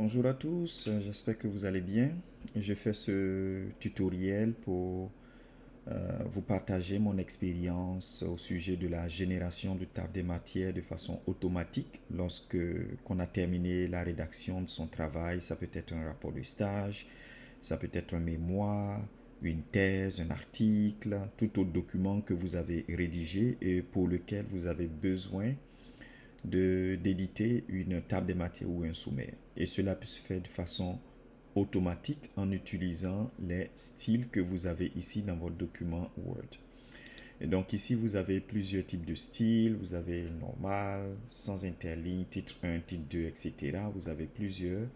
Bonjour à tous, j'espère que vous allez bien. Je fais ce tutoriel pour vous partager mon expérience au sujet de la génération de tables des matières de façon automatique lorsque qu'on a terminé la rédaction de son travail. Ça peut être un rapport de stage, ça peut être un mémoire, une thèse, un article, tout autre document que vous avez rédigé et pour lequel vous avez besoin d'éditer une table des matières ou un sommaire. Et cela peut se faire de façon automatique en utilisant les styles que vous avez ici dans votre document Word. Et donc ici, vous avez plusieurs types de styles. Vous avez le normal, sans interligne, titre 1, titre 2, etc. Vous avez plusieurs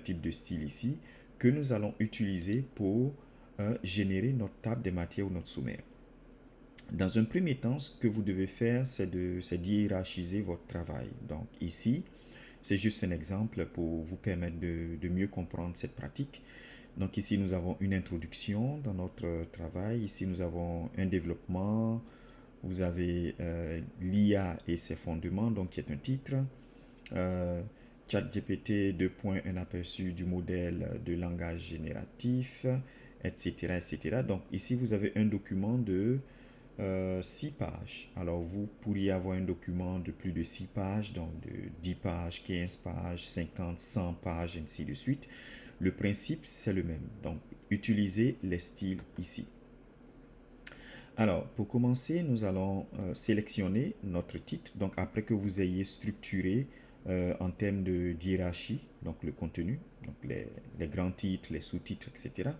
types de styles ici que nous allons utiliser pour générer notre table des matières ou notre sommaire. Dans un premier temps, ce que vous devez faire, c'est d'hiérarchiser votre travail. Donc ici, c'est juste un exemple pour vous permettre de mieux comprendre cette pratique. Donc ici, nous avons une introduction dans notre travail. Ici, nous avons un développement. Vous avez l'IA et ses fondements, donc qui est un titre. Euh, ChatGPT 2. Un aperçu du modèle de langage génératif, etc., etc. Donc ici, vous avez un document de 6 pages. Alors, vous pourriez avoir un document de plus de 6 pages, donc de 10 pages, 15 pages, 50, 100 pages, ainsi de suite. Le principe, c'est le même. Donc, utilisez les styles ici. Alors, pour commencer, nous allons sélectionner notre titre. Donc, après que vous ayez structuré en termes de hiérarchie, donc le contenu, donc les grands titres, les sous-titres, etc.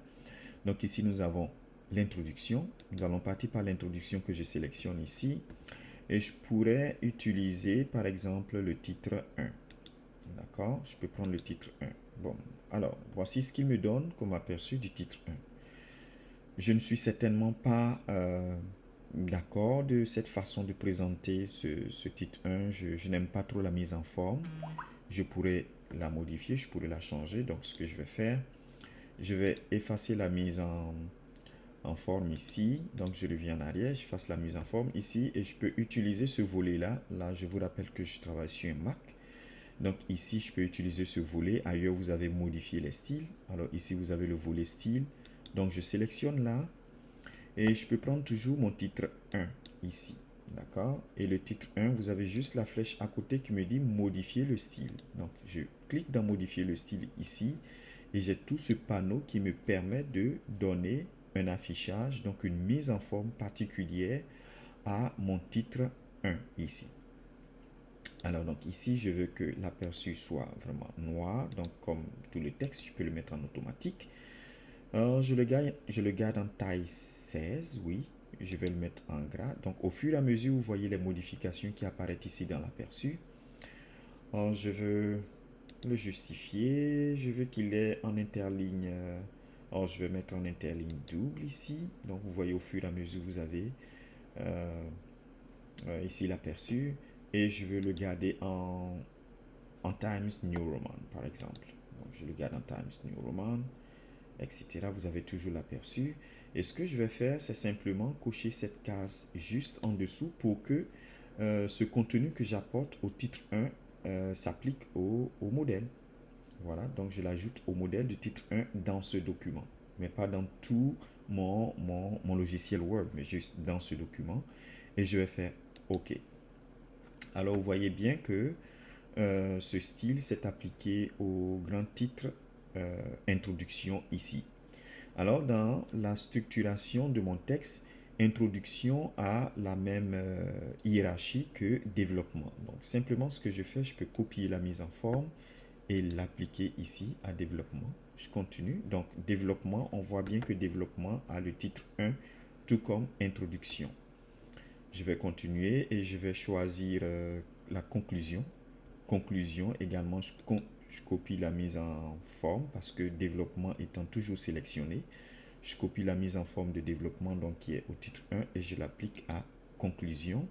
Donc ici, nous avons l'introduction. Nous allons partir par l'introduction que je sélectionne ici. Et je pourrais utiliser, par exemple, le titre 1. D'accord? Je peux prendre le titre 1. Bon, alors, voici ce qu'il me donne comme aperçu du titre 1. Je ne suis certainement pas d'accord de cette façon de présenter ce titre 1. Je n'aime pas trop la mise en forme. Je pourrais la modifier, je pourrais la changer. Donc, ce que je vais faire, je vais effacer la mise en forme ici. Donc, je reviens en arrière, je fasse la mise en forme ici et je peux utiliser ce volet-là. Là, je vous rappelle que je travaille sur un Mac. Donc, ici, je peux utiliser ce volet. Ailleurs, vous avez modifié les styles. Alors, ici, vous avez le volet style. Donc, je sélectionne là et je peux prendre toujours mon titre 1 ici. D'accord? Et le titre 1, vous avez juste la flèche à côté qui me dit modifier le style. Donc, je clique dans modifier le style ici et j'ai tout ce panneau qui me permet de donner un affichage, donc une mise en forme particulière à mon titre 1 ici. Alors donc ici, je veux que l'aperçu soit vraiment noir, donc comme tout le texte, je peux le mettre en automatique. Alors, je le garde en taille 16, oui, je vais le mettre en gras. Donc au fur et à mesure, vous voyez les modifications qui apparaissent ici dans l'aperçu. Alors, je veux le justifier, je veux qu'il est en interligne. Alors, je vais mettre en interligne double ici. Donc, vous voyez au fur et à mesure, vous avez euh, ici l'aperçu. Et je veux le garder en Times New Roman, par exemple. Donc, je le garde en Times New Roman, etc. Vous avez toujours l'aperçu. Et ce que je vais faire, c'est simplement cocher cette case juste en dessous pour que ce contenu que j'apporte au titre 1 s'applique au modèle. Voilà, donc je l'ajoute au modèle du titre 1 dans ce document, mais pas dans tout mon logiciel Word, mais juste dans ce document. Et je vais faire OK. Alors, vous voyez bien que ce style s'est appliqué au grand titre introduction ici. Alors, dans la structuration de mon texte, introduction a la même hiérarchie que développement. Donc, simplement, ce que je fais, je peux copier la mise en forme et l'appliquer ici à développement. Je continue. Donc, développement, on voit bien que développement a le titre 1, tout comme introduction. Je vais continuer et je vais choisir la conclusion. Conclusion également, je copie la mise en forme parce que développement étant toujours sélectionné. Je copie la mise en forme de développement donc qui est au titre 1 et je l'applique à conclusion.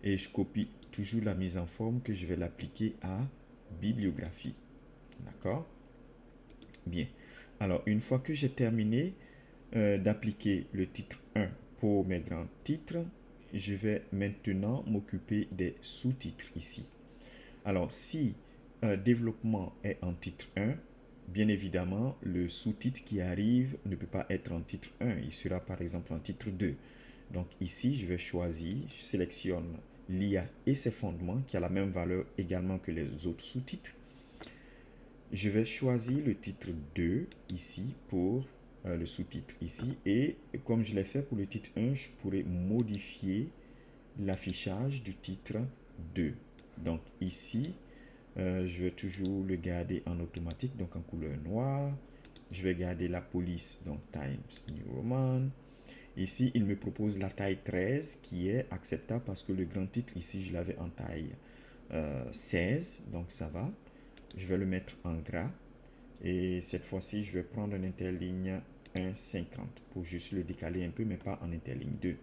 Et je copie toujours la mise en forme que je vais l'appliquer à bibliographie. D'accord? Bien. Alors, une fois que j'ai terminé d'appliquer le titre 1 pour mes grands titres, je vais maintenant m'occuper des sous-titres ici. Alors, si développement est en titre 1, bien évidemment, le sous-titre qui arrive ne peut pas être en titre 1. Il sera par exemple en titre 2. Donc ici, je vais choisir, je sélectionne l'IA et ses fondements qui a la même valeur également que les autres sous-titres. Je vais choisir le titre 2 ici pour le sous-titre ici. Et comme je l'ai fait pour le titre 1, je pourrais modifier l'affichage du titre 2. Donc ici, je vais toujours le garder en automatique, donc en couleur noire. Je vais garder la police, donc Times New Roman. Ici, il me propose la taille 13 qui est acceptable parce que le grand titre ici, je l'avais en taille 16, donc ça va. Je vais le mettre en gras. Et cette fois-ci, je vais prendre un interligne 1,50 pour juste le décaler un peu, mais pas en interligne 2.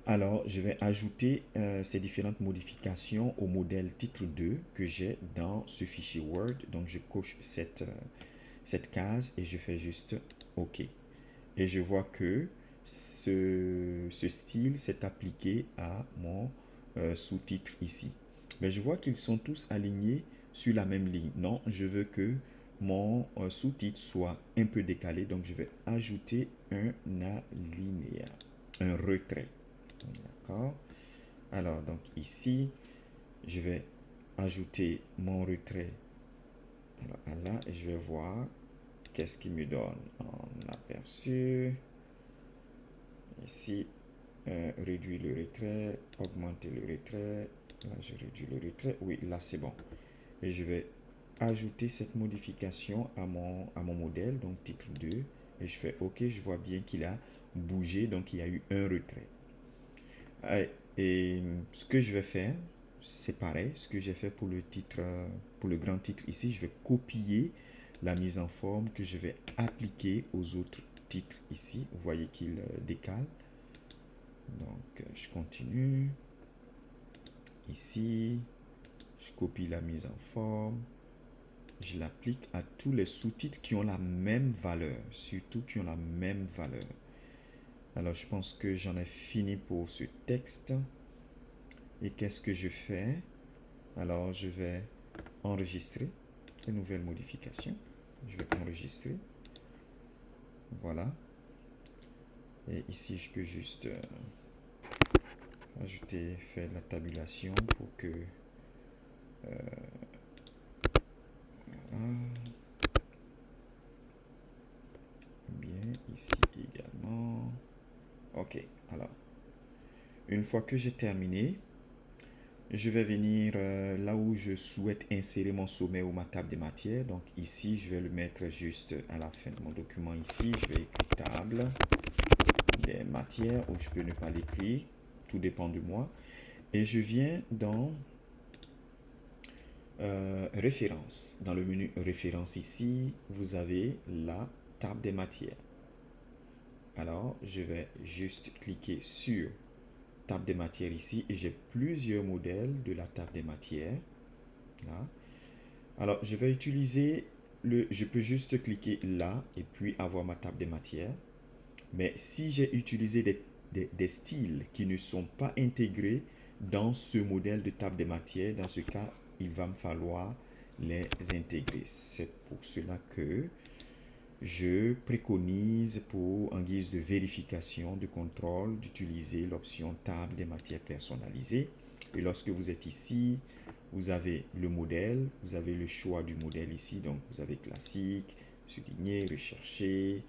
Alors, je vais ajouter ces différentes modifications au modèle titre 2 que j'ai dans ce fichier Word. Donc, je coche cette case et je fais juste OK. Et je vois que ce style s'est appliqué à mon sous-titre ici. Mais je vois qu'ils sont tous alignés sur la même ligne. Non, je veux que mon sous-titre soit un peu décalé. Donc, je vais ajouter un alinéa, un retrait. D'accord. Alors, donc ici, je vais ajouter mon retrait à là et je vais voir qu'est-ce qu'il me donne en aperçu. Ici, réduire le retrait, augmenter le retrait. Là, je réduis le retrait. Oui, là, c'est bon. Et je vais ajouter cette modification à mon modèle, donc titre 2. Et je fais OK, je vois bien qu'il a bougé, donc il y a eu un retrait. Et ce que je vais faire, c'est pareil. Ce que j'ai fait pour le titre, pour le grand titre ici, je vais copier la mise en forme que je vais appliquer aux autres titres ici. Vous voyez qu'il décale. Donc, je continue. Ici, je copie la mise en forme. Je l'applique à tous les sous-titres qui ont la même valeur. Surtout qui ont la même valeur. Alors, je pense que j'en ai fini pour ce texte. Et qu'est-ce que je fais? Alors, je vais enregistrer les nouvelles modifications. Je vais enregistrer. Voilà. Et ici, je peux juste ajouter, faire la tabulation pour que... voilà. Bien, ici également. Ok, alors. Une fois que j'ai terminé, je vais venir là où je souhaite insérer mon sommet ou ma table des matières. Donc ici, je vais le mettre juste à la fin de mon document ici. Je vais écrire table des matières ou je peux ne pas l'écrire. Tout dépend de moi. Et je viens dans référence. Dans le menu référence ici, vous avez la table des matières. Alors, je vais juste cliquer sur table des matières ici et j'ai plusieurs modèles de la table des matières. Là. Alors, je vais utiliser je peux juste cliquer là et puis avoir ma table des matières. Mais si j'ai utilisé des styles qui ne sont pas intégrés dans ce modèle de table des matières, dans ce cas, il va me falloir les intégrer. C'est pour cela que je préconise en guise de vérification, de contrôle, d'utiliser l'option table des matières personnalisées. Et lorsque vous êtes ici, vous avez le modèle, vous avez le choix du modèle ici. Donc, vous avez classique, souligné, recherché,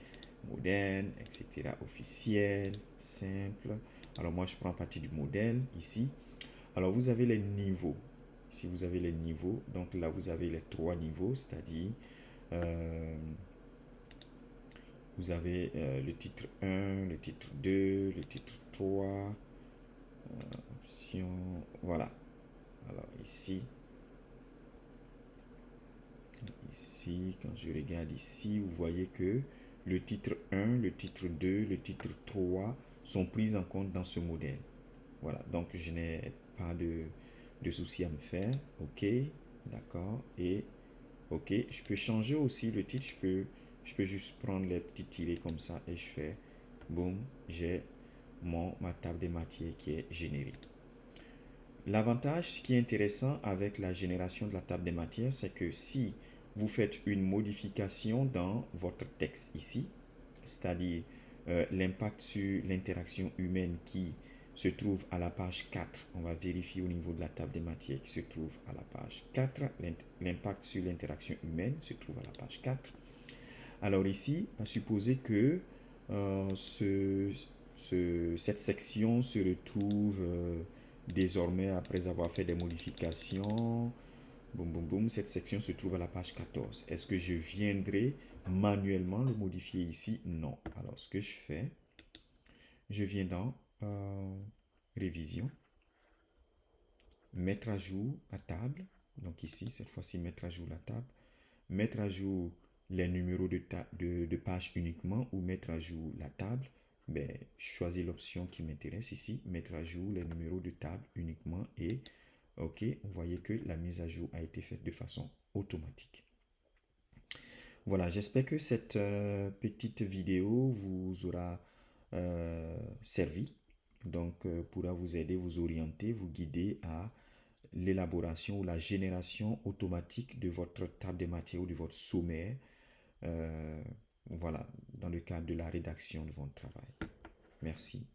moderne, etc. Officiel, simple. Alors, moi, je prends partie du modèle ici. Alors, vous avez les niveaux. Ici, vous avez les niveaux. Donc, là, vous avez les 3 niveaux, c'est-à-dire... vous avez le titre 1, le titre 2, le titre 3, option, voilà. Alors ici, quand je regarde ici, vous voyez que le titre 1, le titre 2, le titre 3 sont pris en compte dans ce modèle. Voilà, donc je n'ai pas de souci à me faire. OK, d'accord, et OK, je peux changer aussi le titre, je peux juste prendre les petits tirets comme ça et je fais, boum, j'ai ma table des matières qui est générée. L'avantage, ce qui est intéressant avec la génération de la table des matières, c'est que si vous faites une modification dans votre texte ici, c'est-à-dire l'impact sur l'interaction humaine qui se trouve à la page 4, on va vérifier au niveau de la table des matières qui se trouve à la page 4, l'impact sur l'interaction humaine se trouve à la page 4. Alors ici, à supposer que cette section se retrouve désormais après avoir fait des modifications. Boum, boum, boum. Cette section se trouve à la page 14. Est-ce que je viendrai manuellement le modifier ici? Non. Alors, ce que je fais, je viens dans révision, mettre à jour la table. Donc ici, cette fois-ci, mettre à jour la table. Mettre à jour les numéros de page uniquement ou mettre à jour la table. Ben, je choisis l'option qui m'intéresse ici, mettre à jour les numéros de table uniquement et ok, vous voyez que la mise à jour a été faite de façon automatique. Voilà, j'espère que cette petite vidéo vous aura servi, donc pourra vous aider, vous orienter, vous guider à l'élaboration ou la génération automatique de votre table des matières ou de votre sommaire, voilà, dans le cadre de la rédaction de votre travail. Merci.